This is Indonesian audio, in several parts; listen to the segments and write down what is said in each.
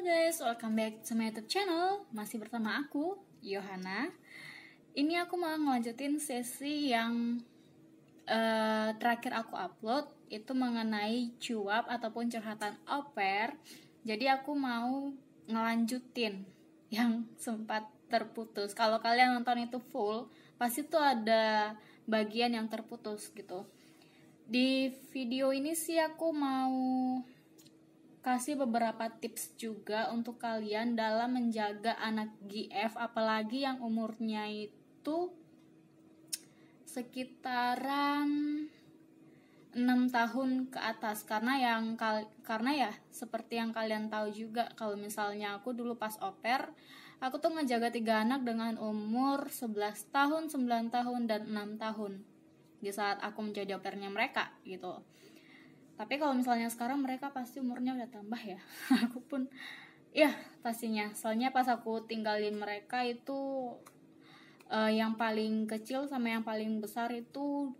guys, welcome back to my YouTube channel. Masih bersama aku, Yohana. Ini aku mau ngelanjutin sesi yang terakhir aku upload, itu mengenai cuap ataupun curhatan au pair. Jadi aku mau ngelanjutin yang sempat terputus. Kalau kalian nonton itu full, pasti tuh ada bagian yang terputus gitu. Di video ini sih aku mau kasih beberapa tips juga untuk kalian dalam menjaga anak GF, apalagi yang umurnya itu sekitaran 6 tahun ke atas. Karena ya seperti yang kalian tahu juga, kalau misalnya aku dulu pas au pair, aku tuh ngejaga 3 anak dengan umur 11 tahun, 9 tahun, dan 6 tahun di saat aku menjadi au pairnya mereka gitu. Tapi kalau misalnya sekarang mereka pasti umurnya udah tambah ya. Aku pun ya pastinya. Soalnya pas aku tinggalin mereka itu yang paling kecil sama yang paling besar itu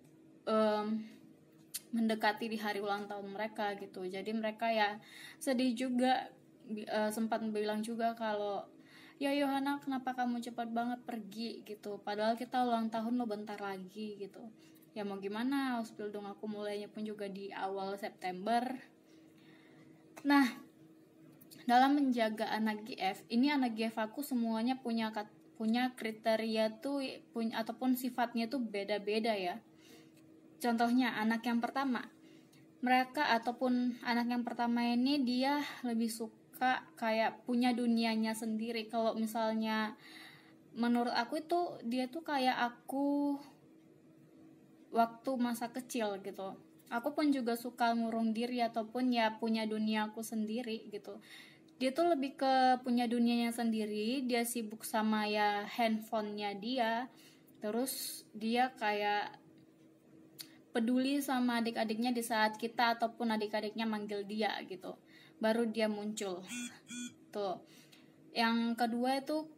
mendekati di hari ulang tahun mereka gitu. Jadi mereka ya sedih juga, sempat bilang juga kalau ya Yohana, kenapa kamu cepat banget pergi gitu, padahal kita ulang tahun lo bentar lagi gitu. Ya mau gimana, Ausbildung aku mulainya pun juga di awal September. Nah, dalam menjaga anak GF, ini anak GF aku semuanya punya kriteria tuh ataupun sifatnya tuh beda-beda ya. Contohnya anak yang pertama, anak yang pertama ini dia lebih suka kayak punya dunianya sendiri. Kalau misalnya menurut aku itu dia tuh kayak aku waktu masa kecil gitu. Aku pun juga suka ngurung diri ataupun ya punya duniaku sendiri gitu. Dia tuh lebih ke punya dunianya sendiri, dia sibuk sama ya handphonenya dia. Terus dia kayak peduli sama adik-adiknya di saat kita ataupun adik-adiknya manggil dia gitu. Baru dia muncul. Tuh. Yang kedua itu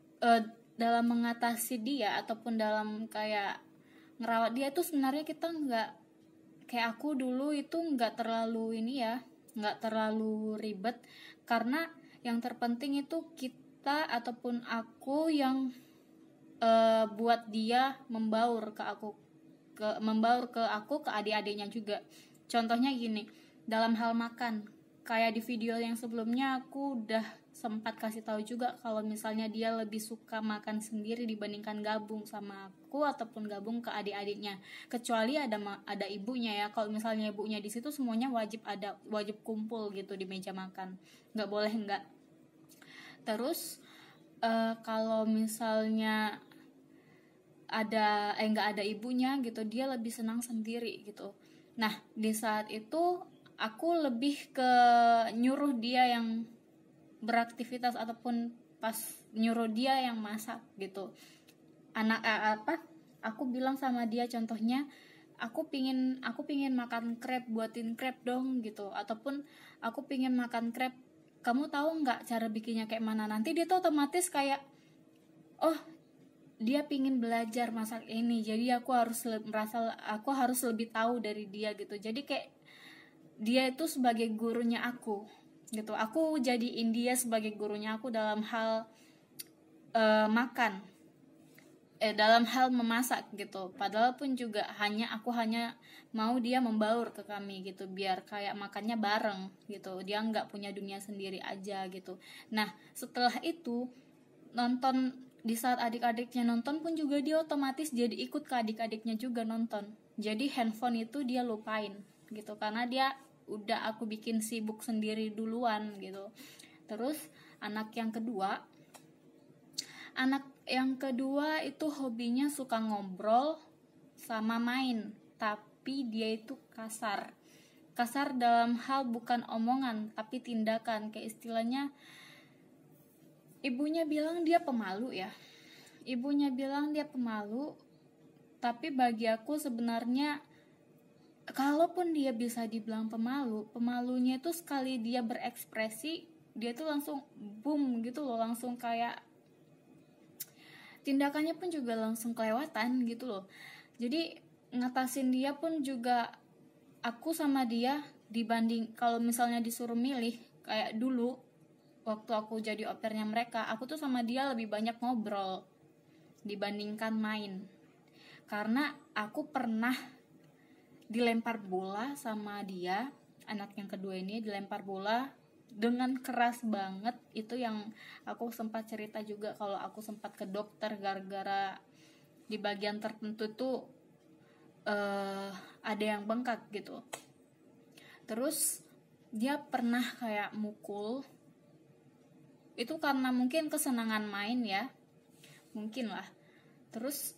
dalam mengatasi dia ataupun dalam kayak ngerawat dia tuh sebenarnya kita nggak kayak aku dulu itu nggak terlalu nggak terlalu ribet, karena yang terpenting itu kita ataupun aku yang buat dia membaur ke aku ke adik-adiknya juga. Contohnya gini, dalam hal makan, kayak di video yang sebelumnya aku udah sempat kasih tahu juga kalau misalnya dia lebih suka makan sendiri dibandingkan gabung sama aku ataupun gabung ke adik-adiknya, kecuali ada ibunya ya. Kalau misalnya ibunya di situ semuanya wajib kumpul gitu di meja makan, nggak boleh enggak. Terus kalau misalnya nggak ada ibunya gitu, dia lebih senang sendiri gitu. Nah di saat itu aku lebih ke nyuruh dia yang beraktivitas ataupun pas nyuruh dia yang masak gitu. Aku bilang sama dia, contohnya aku pingin makan crab, buatin crab dong gitu, ataupun aku pingin makan crab, kamu tahu nggak cara bikinnya kayak mana. Nanti dia tuh otomatis kayak oh dia pingin belajar masak ini, jadi aku harus lebih tahu dari dia gitu. Jadi kayak dia itu sebagai gurunya aku gitu. Aku jadiin dia sebagai gurunya aku dalam hal makan, dalam hal memasak gitu. Padahal pun juga aku hanya mau dia membaur ke kami gitu, biar kayak makannya bareng gitu, dia nggak punya dunia sendiri aja gitu. Nah setelah itu nonton, di saat adik-adiknya nonton pun juga dia otomatis jadi ikut ke adik-adiknya juga nonton. Jadi handphone itu dia lupain gitu, karena dia udah aku bikin sibuk sendiri duluan gitu. Terus anak yang kedua itu hobinya suka ngobrol sama main, tapi dia itu kasar dalam hal bukan omongan tapi tindakan. Kayak istilahnya ibunya bilang dia pemalu, tapi bagi aku sebenarnya kalaupun dia bisa dibilang pemalunya itu sekali dia berekspresi, dia tuh langsung boom gitu loh, langsung kayak tindakannya pun juga langsung kelewatan gitu loh. Jadi ngatasin dia pun juga aku sama dia, dibanding kalau misalnya disuruh milih kayak dulu waktu aku jadi au pairnya mereka, aku tuh sama dia lebih banyak ngobrol dibandingkan main. Karena aku pernah dilempar bola sama dia, anak yang kedua ini dilempar bola dengan keras banget. Itu yang aku sempat cerita juga kalau aku sempat ke dokter gara-gara di bagian tertentu tuh ada yang bengkak gitu. Terus dia pernah kayak mukul, itu karena mungkin kesenangan main ya, mungkin lah. Terus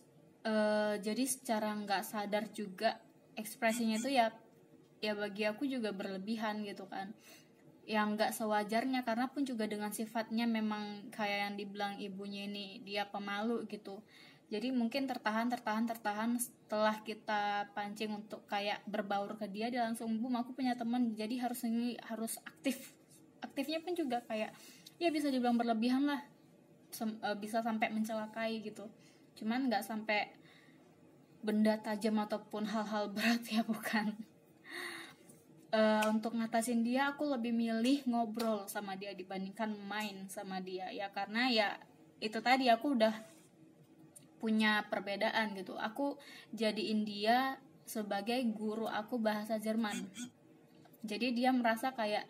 jadi secara nggak sadar juga ekspresinya itu ya bagi aku juga berlebihan gitu kan, yang nggak sewajarnya, karena pun juga dengan sifatnya memang kayak yang dibilang ibunya ini, dia pemalu gitu. Jadi mungkin tertahan setelah kita pancing untuk kayak berbaur ke dia langsung boom, aku punya teman, jadi harus aktifnya pun juga kayak ya bisa dibilang berlebihan lah, bisa sampai mencelakai gitu. Cuman nggak sampai benda tajam ataupun hal-hal berat ya, bukan. Untuk ngatasin dia aku lebih milih ngobrol sama dia dibandingkan main sama dia ya, karena ya itu tadi aku udah punya perbedaan gitu. Aku jadiin dia sebagai guru aku bahasa Jerman, jadi dia merasa kayak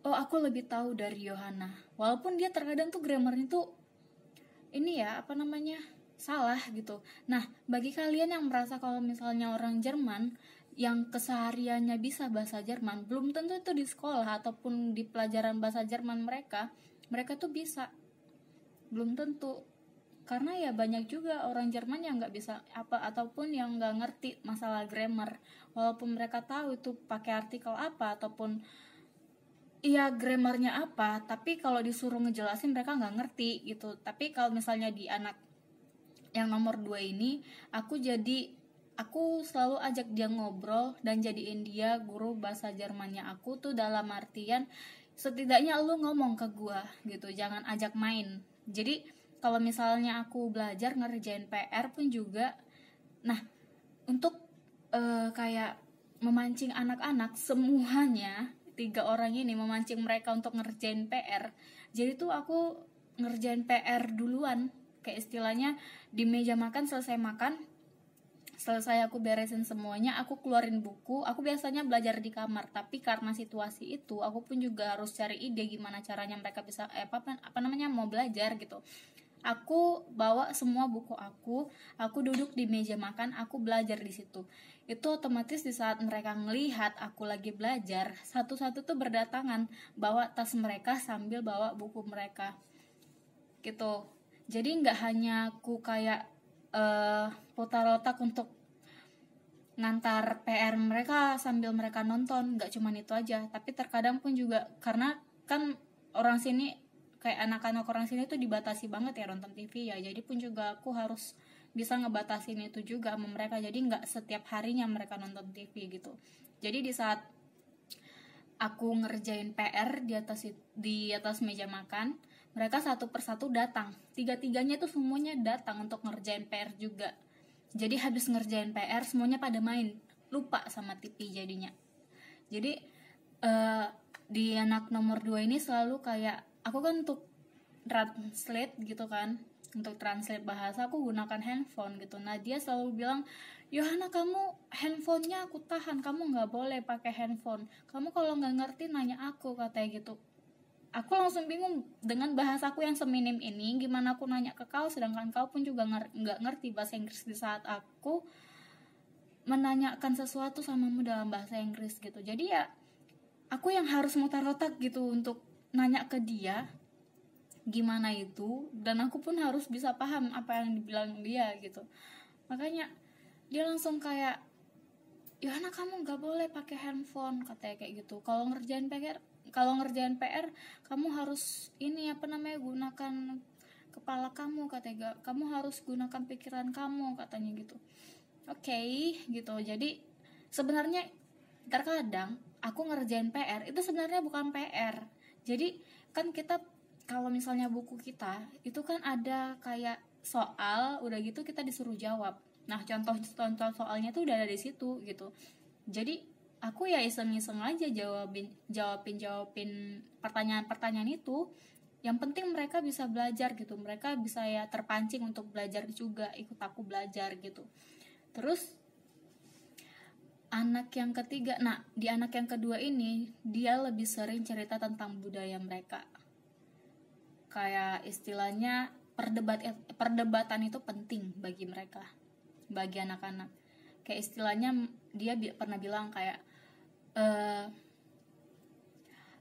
oh aku lebih tahu dari Johanna, walaupun dia terkadang tuh grammarnya tuh ini ya salah gitu. Nah, bagi kalian yang merasa kalau misalnya orang Jerman yang kesehariannya bisa bahasa Jerman, belum tentu itu di sekolah ataupun di pelajaran bahasa Jerman mereka tuh bisa, belum tentu. Karena ya banyak juga orang Jerman yang nggak bisa ataupun yang nggak ngerti masalah grammar, walaupun mereka tahu itu pakai artikel apa ataupun iya grammarnya apa, tapi kalau disuruh ngejelasin mereka nggak ngerti gitu. Tapi kalau misalnya di anak yang nomor 2 ini, aku selalu ajak dia ngobrol dan jadiin dia guru bahasa Jermannya aku tuh, dalam artian setidaknya lu ngomong ke gua gitu, jangan ajak main. Jadi kalau misalnya aku belajar ngerjain PR pun juga, nah untuk kayak memancing anak-anak semuanya, 3 orang ini memancing mereka untuk ngerjain PR. Jadi tuh aku ngerjain PR duluan, kayak istilahnya di meja makan, selesai aku beresin semuanya, aku keluarin buku. Aku biasanya belajar di kamar, tapi karena situasi itu aku pun juga harus cari ide gimana caranya mereka bisa mau belajar gitu. Aku bawa semua buku aku duduk di meja makan, aku belajar di situ. Itu otomatis di saat mereka ngelihat aku lagi belajar, satu-satu tuh berdatangan bawa tas mereka sambil bawa buku mereka gitu. Jadi nggak hanya aku kayak putar otak untuk ngantar PR mereka sambil mereka nonton, nggak cuman itu aja, tapi terkadang pun juga karena kan orang sini kayak anak-anak orang sini tuh dibatasi banget ya nonton TV ya, jadi pun juga aku harus bisa ngebatasin itu juga sama mereka, jadi nggak setiap harinya mereka nonton TV gitu. Jadi di saat aku ngerjain PR di atas meja makan, mereka satu persatu datang, tiga-tiganya tuh semuanya datang untuk ngerjain PR juga. Jadi habis ngerjain PR semuanya pada main, lupa sama TV jadinya. Jadi di anak nomor 2 ini selalu kayak aku kan untuk translate gitu kan, untuk translate bahasa aku gunakan handphone gitu. Nah dia selalu bilang, Yohana kamu handphonenya aku tahan, kamu nggak boleh pakai handphone, kamu kalau nggak ngerti nanya aku, katanya gitu. Aku langsung bingung dengan bahasaku yang seminim ini, gimana aku nanya ke kau sedangkan kau pun juga nggak ngerti bahasa Inggris di saat aku menanyakan sesuatu samamu dalam bahasa Inggris gitu. Jadi ya aku yang harus mutar otak gitu untuk nanya ke dia gimana itu, dan aku pun harus bisa paham apa yang dibilang dia gitu. Makanya dia langsung kayak, Yohana kamu nggak boleh pakai handphone, katanya kayak gitu. Kalau ngerjain PR kamu harus gunakan kepala kamu, katanya. Kamu harus gunakan pikiran kamu, katanya gitu. Oke, gitu. Jadi sebenarnya terkadang aku ngerjain PR itu sebenarnya bukan PR. Jadi kan kita kalau misalnya buku kita itu kan ada kayak soal, udah gitu kita disuruh jawab. Nah, contoh soalnya tuh udah ada di situ gitu. Jadi aku ya iseng-iseng aja jawabin pertanyaan-pertanyaan itu. Yang penting mereka bisa belajar gitu, mereka bisa ya terpancing untuk belajar juga, ikut aku belajar gitu. Terus anak yang ketiga, nah di anak yang kedua ini dia lebih sering cerita tentang budaya mereka. Kayak istilahnya perdebatan itu penting bagi mereka, bagi anak-anak. Kayak istilahnya dia pernah bilang kayak,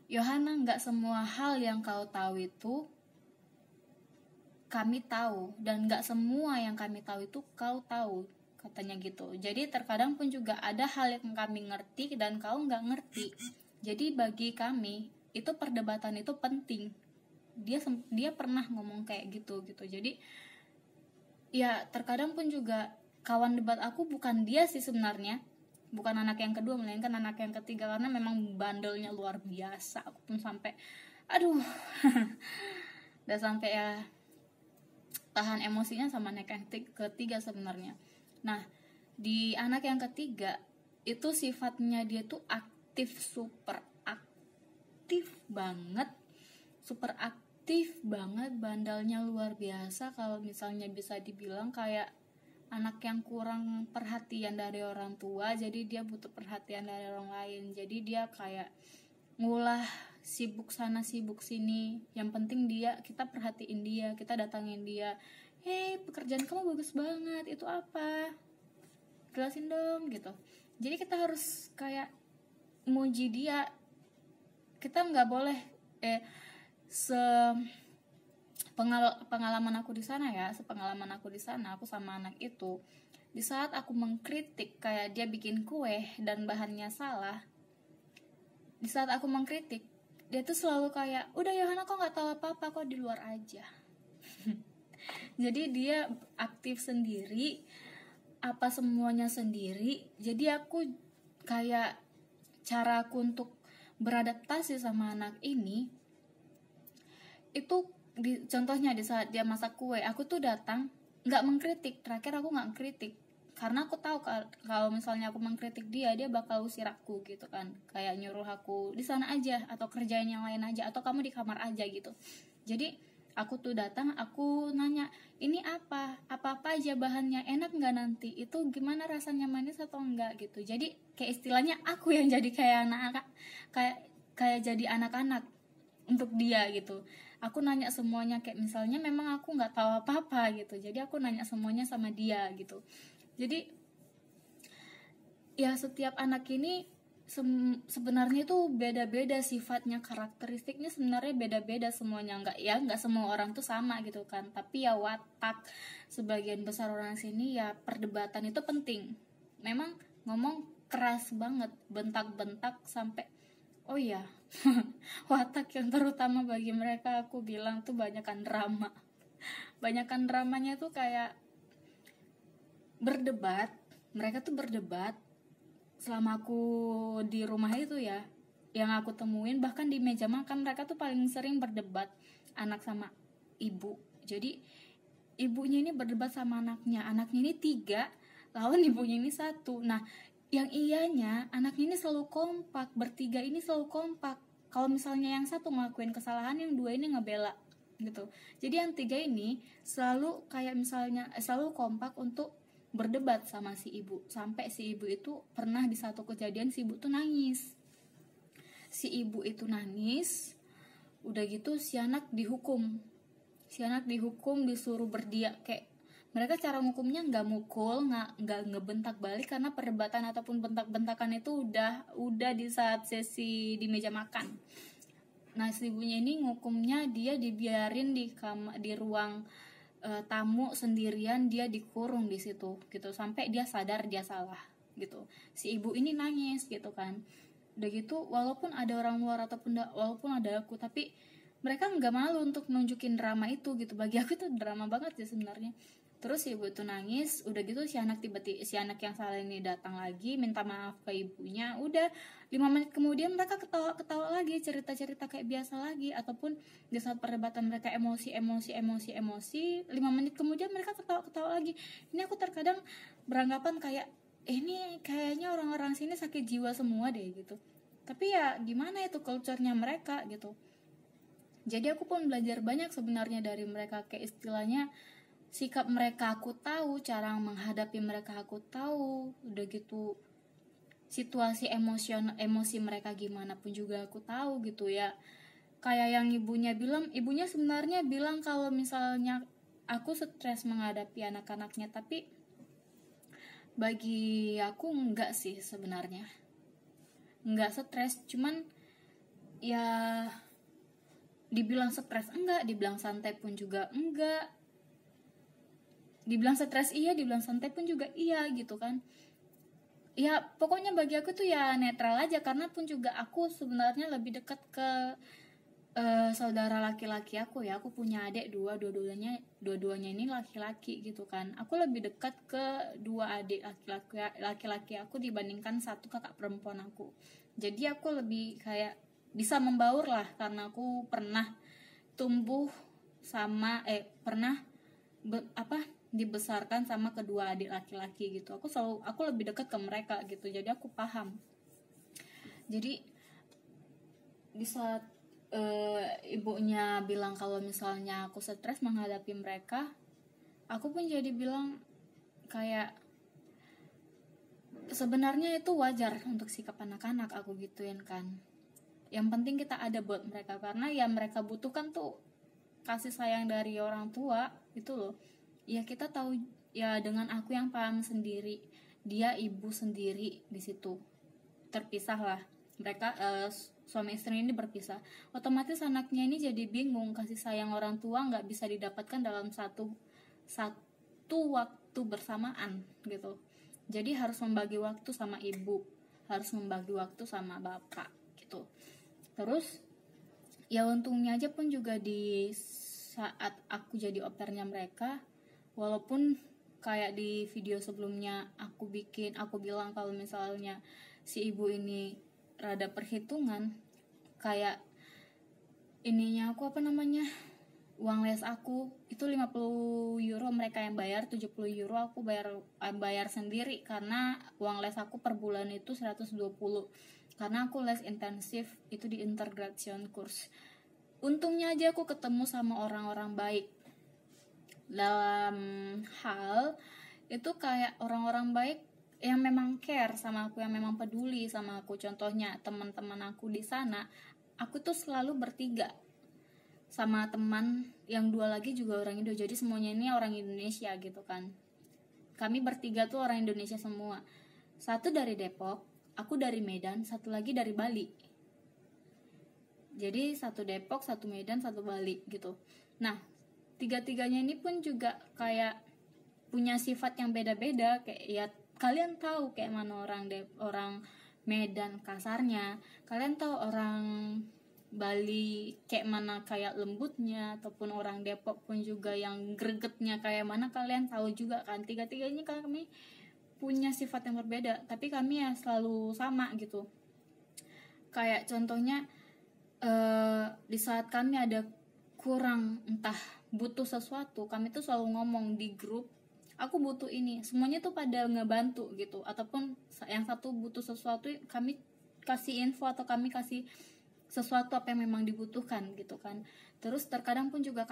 Yohana, nggak semua hal yang kau tahu itu kami tahu, dan nggak semua yang kami tahu itu kau tahu, katanya gitu. Jadi terkadang pun juga ada hal yang kami ngerti dan kau nggak ngerti. Jadi bagi kami itu perdebatan itu penting. Dia pernah ngomong kayak gitu. Jadi ya terkadang pun juga kawan debat aku bukan dia sih sebenarnya, bukan anak yang kedua, melainkan anak yang ketiga, karena memang bandelnya luar biasa. Aku pun sampai aduh udah sampai ya tahan emosinya sama anak yang ketiga sebenarnya. Nah, di anak yang ketiga itu sifatnya dia tuh aktif, super aktif banget, bandelnya luar biasa. Kalau misalnya bisa dibilang kayak anak yang kurang perhatian dari orang tua, jadi dia butuh perhatian dari orang lain. Jadi dia kayak ngulah, sibuk sana sibuk sini, yang penting kita perhatiin dia, kita datangin dia, pekerjaan kamu bagus banget, itu apa, jelasin dong gitu. Jadi kita harus kayak muji dia. Kita nggak boleh sepengalaman aku di sana, aku sama anak itu, di saat aku mengkritik kayak dia bikin kue dan bahannya salah, di saat aku mengkritik, dia tuh selalu kayak, udah Yohana, kok nggak tahu apa-apa, kok di luar aja. Jadi dia aktif sendiri, apa semuanya sendiri. Jadi aku kayak, cara aku untuk beradaptasi sama anak ini itu contohnya di saat dia masak kue, aku tuh datang nggak mengkritik. Terakhir aku nggak mengkritik karena aku tahu kalau misalnya aku mengkritik dia bakal usir aku gitu kan, kayak nyuruh aku di sana aja atau kerjain yang lain aja atau kamu di kamar aja gitu. Jadi aku tuh datang, aku nanya, ini apa aja bahannya, enak nggak nanti, itu gimana rasanya, manis atau enggak gitu. Jadi kayak istilahnya aku yang jadi kayak anak kayak jadi anak-anak untuk dia gitu. Aku nanya semuanya, kayak misalnya memang aku nggak tahu apa-apa gitu, jadi aku nanya semuanya sama dia gitu. Jadi ya setiap anak ini sebenarnya tuh beda-beda sifatnya, karakteristiknya sebenarnya beda-beda semuanya. Nggak semua orang tuh sama gitu kan, tapi ya watak sebagian besar orang sini ya perdebatan itu penting. Memang ngomong keras banget, bentak-bentak sampai oh ya watak yang terutama bagi mereka aku bilang tuh banyakan dramanya tuh kayak berdebat. Mereka tuh berdebat selama aku di rumah itu ya, yang aku temuin, bahkan di meja makan mereka tuh paling sering berdebat, anak sama ibu. Jadi ibunya ini berdebat sama anaknya ini 3 lawan ibunya ini 1. Nah yang ianya anaknya ini selalu kompak, bertiga ini selalu kompak. Kalau misalnya yang 1 ngelakuin kesalahan, yang 2 ini ngebela gitu. Jadi yang 3 ini selalu kayak misalnya selalu kompak untuk berdebat sama si ibu. Sampai si ibu itu pernah di satu kejadian si ibu tuh nangis. Udah gitu si anak dihukum, disuruh berdiam. Kayak mereka cara hukumnya nggak mukul, nggak ngebentak balik, karena perdebatan ataupun bentak-bentakan itu udah di saat sesi di meja makan. Nah si ibunya ini ngukumnya dia dibiarin di ruang tamu sendirian, dia dikurung di situ gitu sampai dia sadar dia salah gitu. Si ibu ini nangis gitu kan. Udah gitu walaupun ada orang luar walaupun ada aku, tapi mereka nggak malu untuk nunjukin drama itu gitu. Bagi aku itu drama banget sih sebenarnya. Terus si ibu itu nangis, udah gitu si anak yang salah ini datang lagi minta maaf ke ibunya. Udah 5 menit kemudian mereka ketawa lagi, cerita-cerita kayak biasa lagi. Ataupun di saat perdebatan mereka emosi 5 menit kemudian mereka ketawa lagi. Ini aku terkadang beranggapan kayak, ini kayaknya orang-orang sini sakit jiwa semua deh gitu. Tapi ya gimana itu culture-nya mereka gitu. Jadi aku pun belajar banyak sebenarnya dari mereka, kayak istilahnya sikap mereka aku tahu, cara menghadapi mereka aku tahu, udah gitu situasi emosi mereka gimana pun juga aku tahu gitu ya. Kayak yang ibunya sebenarnya bilang kalau misalnya aku stres menghadapi anak-anaknya, tapi bagi aku enggak sih sebenarnya, enggak stres, cuman ya dibilang stres enggak, dibilang santai pun juga enggak, dibilang stres iya, dibilang santai pun juga iya gitu kan. Ya pokoknya bagi aku tuh ya netral aja, karena pun juga aku sebenarnya lebih dekat ke saudara laki-laki aku ya. Aku punya adik dua-duanya ini laki-laki gitu kan. Aku lebih dekat ke dua adik laki-laki aku dibandingkan satu kakak perempuan aku. Jadi aku lebih kayak bisa membaur lah, karena aku pernah tumbuh sama dibesarkan sama kedua adik laki-laki gitu. Aku lebih dekat ke mereka gitu, jadi aku paham. Jadi di saat ibunya bilang kalau misalnya aku stres menghadapi mereka, aku pun jadi bilang kayak sebenarnya itu wajar untuk sikap anak-anak, aku gituin kan. Yang penting kita ada buat mereka, karena ya mereka butuhkan tuh kasih sayang dari orang tua gitu loh. Ya kita tahu ya, dengan aku yang paham sendiri, dia ibu sendiri di situ, terpisah lah mereka, suami istri ini berpisah, otomatis anaknya ini jadi bingung, kasih sayang orang tua nggak bisa didapatkan dalam satu waktu bersamaan gitu. Jadi harus membagi waktu sama ibu, harus membagi waktu sama bapak gitu. Terus ya untungnya aja pun juga di saat aku jadi opernya mereka, walaupun kayak di video sebelumnya aku bilang kalau misalnya si ibu ini rada perhitungan, kayak ininya aku uang les aku itu 50 euro mereka yang bayar, 70 euro aku bayar sendiri, karena uang les aku per bulan itu 120, karena aku les intensif itu di integration course. Untungnya aja aku ketemu sama orang-orang baik dalam hal itu, kayak orang-orang baik yang memang care sama aku, yang memang peduli sama aku. Contohnya teman-teman aku di sana, aku tuh selalu bertiga sama teman yang dua lagi juga orang Indo, jadi semuanya ini orang Indonesia gitu kan. Kami bertiga tuh orang Indonesia semua, satu dari Depok, aku dari Medan, satu lagi dari Bali. Jadi satu Depok, satu Medan, satu Bali gitu. Nah tiga-tiganya ini pun juga kayak punya sifat yang beda-beda, kayak ya kalian tahu kayak mana orang Medan kasarnya, kalian tahu orang Bali kayak mana kayak lembutnya, ataupun orang Depok pun juga yang gregetnya kayak mana kalian tahu juga kan. Tiga-tiganya kami punya sifat yang berbeda, tapi kami ya selalu sama gitu. Kayak contohnya di saat kami ada kurang, entah butuh sesuatu, kami tuh selalu ngomong di grup, aku butuh ini, semuanya tuh pada ngebantu gitu. Ataupun yang satu butuh sesuatu, kami kasih info atau kami kasih sesuatu apa yang memang dibutuhkan gitu kan. Terus terkadang pun juga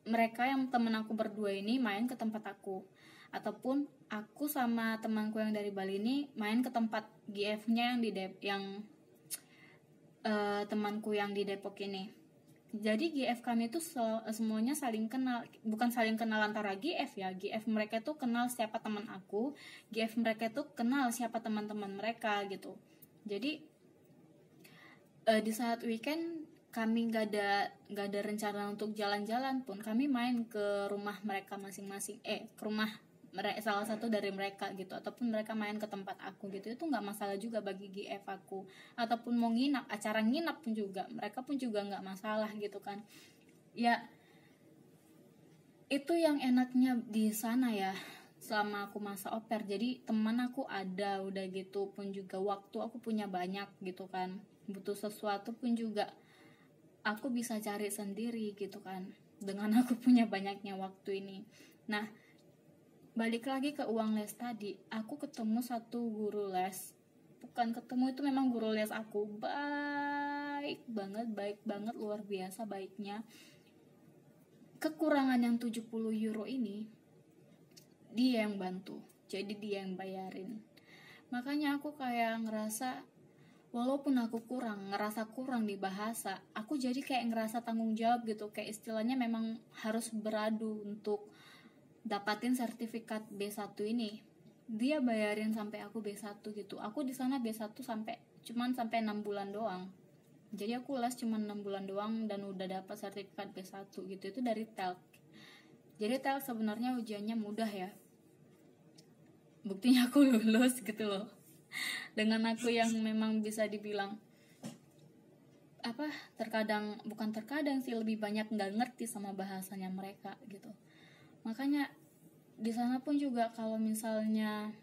mereka yang temen aku berdua ini main ke tempat aku, ataupun aku sama temanku yang dari Bali ini main ke tempat GF-nya yang temanku yang di Depok ini. Jadi GF kami itu semuanya saling kenal, bukan saling kenal antara GF ya, GF mereka tuh kenal siapa teman aku, GF mereka tuh kenal siapa teman-teman mereka gitu. Jadi di saat weekend kami gak ada rencana untuk jalan-jalan pun, kami main ke rumah mereka masing-masing, ke rumah salah satu dari mereka gitu, ataupun mereka main ke tempat aku gitu. Itu nggak masalah juga bagi GF aku. Ataupun mau acara nginap pun juga, mereka pun juga nggak masalah gitu kan. Ya itu yang enaknya di sana ya, selama aku masa oper. Jadi teman aku ada, udah gitu pun juga waktu aku punya banyak gitu kan. Butuh sesuatu pun juga aku bisa cari sendiri gitu kan, dengan aku punya banyaknya waktu ini. Nah balik lagi ke uang les tadi, aku ketemu satu guru les, bukan ketemu, itu memang guru les aku, baik banget, luar biasa baiknya. Kekurangan yang 70 euro ini dia yang bantu, jadi dia yang bayarin. Makanya aku kayak ngerasa, walaupun aku ngerasa kurang di bahasa, aku jadi kayak ngerasa tanggung jawab gitu, kayak istilahnya memang harus beradu untuk dapatin sertifikat B1 ini. Dia bayarin sampai aku B1 gitu. Aku di sana B1 cuman sampai 6 bulan doang. Jadi aku les cuman 6 bulan doang dan udah dapat sertifikat B1 gitu. Itu dari TELK. Jadi TELK sebenarnya ujiannya mudah ya. Buktinya aku lulus gitu loh. Dengan aku yang memang bisa dibilang bukan terkadang sih, lebih banyak nggak ngerti sama bahasanya mereka gitu. Makanya di sana pun juga kalau misalnya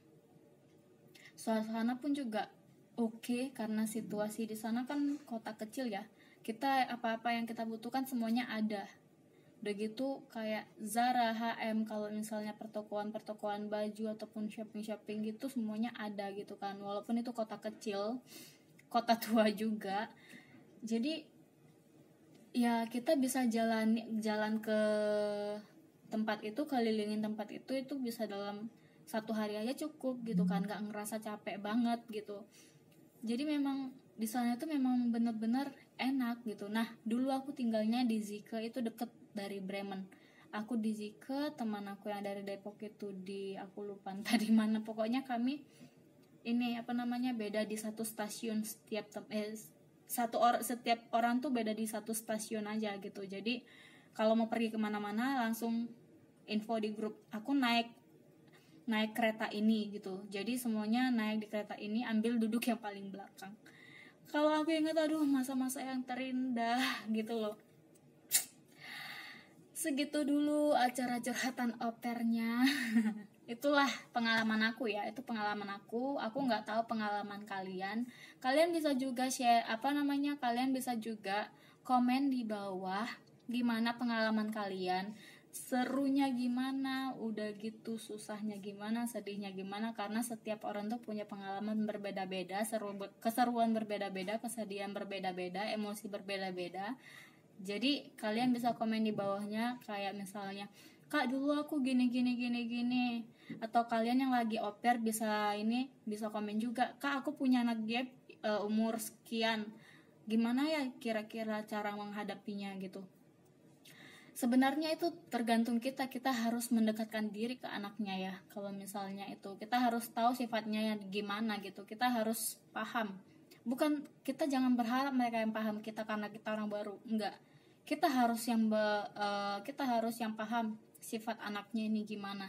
suasana pun juga oke, karena situasi di sana kan kota kecil ya. Kita apa-apa yang kita butuhkan semuanya ada. Udah gitu kayak Zara, H&M, kalau misalnya pertokoan baju ataupun shopping gitu semuanya ada gitu kan. Walaupun itu kota kecil, kota tua juga. Jadi ya kita bisa jalan ke tempat itu, kelilingin tempat itu bisa dalam 1 hari aja cukup gitu kan, nggak ngerasa capek banget gitu. Jadi memang di sana itu memang bener-bener enak gitu. Nah dulu aku tinggalnya di Zike, itu deket dari Bremen. Aku di Zike, teman aku yang dari Depok itu aku lupa entah di mana, pokoknya kami ini beda di satu stasiun. Setiap orang tuh beda di satu stasiun aja gitu. Jadi kalau mau pergi kemana-mana langsung info di grup, aku naik kereta ini gitu. Jadi semuanya naik di kereta ini, ambil duduk yang paling belakang. Kalau aku ingat, aduh, masa-masa yang terindah gitu loh. Segitu dulu acara curhatan opernya. Itulah pengalaman aku ya, itu pengalaman aku nggak tahu pengalaman kalian. Kalian bisa juga share kalian bisa juga komen di bawah gimana pengalaman kalian, serunya gimana, udah gitu susahnya gimana, sedihnya gimana, karena setiap orang tuh punya pengalaman berbeda-beda, keseruan berbeda-beda, kesedihan berbeda-beda, emosi berbeda-beda. Jadi kalian bisa komen di bawahnya, kayak misalnya, Kak dulu aku gini, atau kalian yang lagi au pair bisa komen juga, Kak aku punya anak gap umur sekian, gimana ya kira-kira cara menghadapinya gitu. Sebenarnya itu tergantung kita harus mendekatkan diri ke anaknya ya. Kalau misalnya itu kita harus tahu sifatnya gimana gitu, kita harus paham. Bukan, kita jangan berharap mereka yang paham kita karena kita orang baru, enggak. Kita harus yang paham sifat anaknya ini gimana.